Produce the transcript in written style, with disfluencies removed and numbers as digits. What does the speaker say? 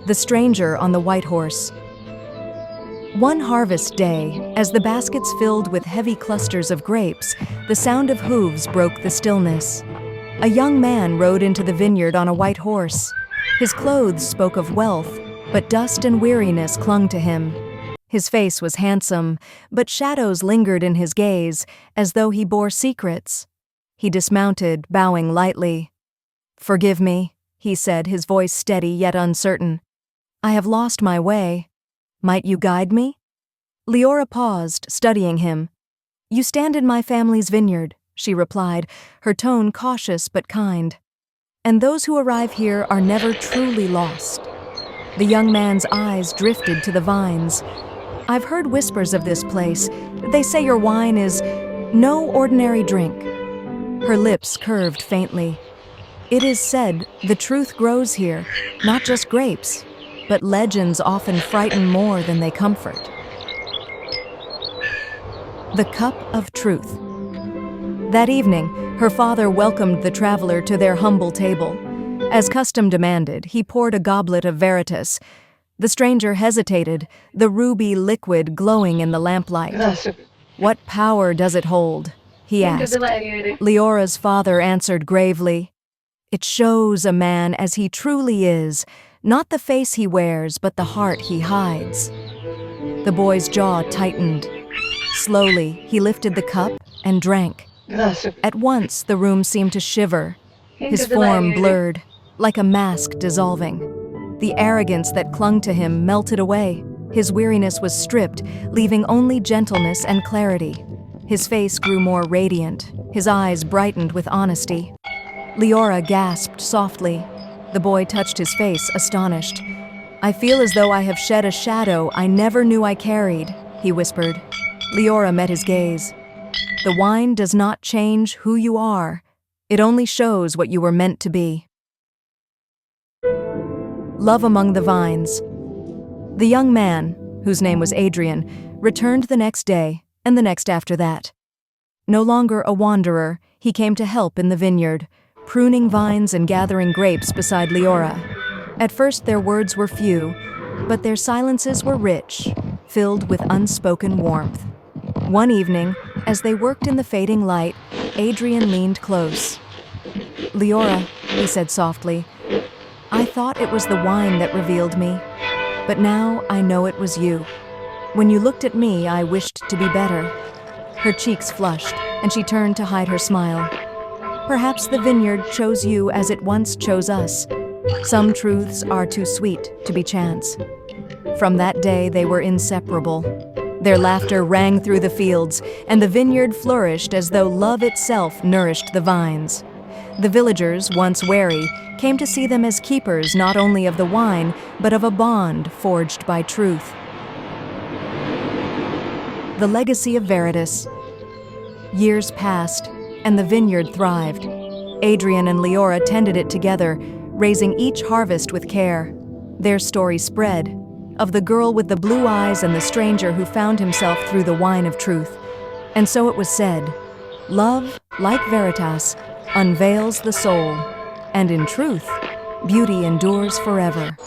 The Stranger on the White Horse. One harvest day, as the baskets filled with heavy clusters of grapes, the sound of hooves broke the stillness. A young man rode into the vineyard on a white horse. His clothes spoke of wealth, but dust and weariness clung to him. His face was handsome, but shadows lingered in his gaze, as though he bore secrets. He dismounted, bowing lightly. "Forgive me," he said, his voice steady yet uncertain. "I have lost my way. Might you guide me?" Leora paused, studying him. "You stand in my family's vineyard," she replied, her tone cautious but kind. "And those who arrive here are never truly lost." The young man's eyes drifted to the vines. "I've heard whispers of this place. They say your wine is no ordinary drink." Her lips curved faintly. "It is said the truth grows here, not just grapes, but legends often frighten more than they comfort." The Cup of Truth. That evening, her father welcomed the traveler to their humble table. As custom demanded, he poured a goblet of Veritas. The stranger hesitated, the ruby liquid glowing in the lamplight. "What power does it hold?" he asked. Leora's father answered gravely. "It shows a man as he truly is, not the face he wears, but the heart he hides." The boy's jaw tightened. Slowly, he lifted the cup and drank. At once, the room seemed to shiver. His form blurred, like a mask dissolving. The arrogance that clung to him melted away. His weariness was stripped, leaving only gentleness and clarity. His face grew more radiant. His eyes brightened with honesty. Leora gasped softly. The boy touched his face, astonished. "I feel as though I have shed a shadow I never knew I carried," he whispered. Leora met his gaze. "The wine does not change who you are. It only shows what you were meant to be." Love among the vines. The young man, whose name was Adrian, returned the next day and the next after that. No longer a wanderer, he came to help in the vineyard, pruning vines and gathering grapes beside Leora. At first their words were few, but their silences were rich, filled with unspoken warmth. One evening, as they worked in the fading light, Adrian leaned close. "Leora," he said softly, "I thought it was the wine that revealed me, but now I know it was you. When you looked at me, I wished to be better." Her cheeks flushed, and she turned to hide her smile. "Perhaps the vineyard chose you as it once chose us. Some truths are too sweet to be chance." From that day, they were inseparable. Their laughter rang through the fields, and the vineyard flourished as though love itself nourished the vines. The villagers, once wary, came to see them as keepers not only of the wine, but of a bond forged by truth. The legacy of Veritas. Years passed, and the vineyard thrived. Adrian and Leora tended it together, raising each harvest with care. Their story spread, of the girl with the blue eyes and the stranger who found himself through the wine of truth. And so it was said, love, like Veritas, unveils the soul, and in truth, beauty endures forever.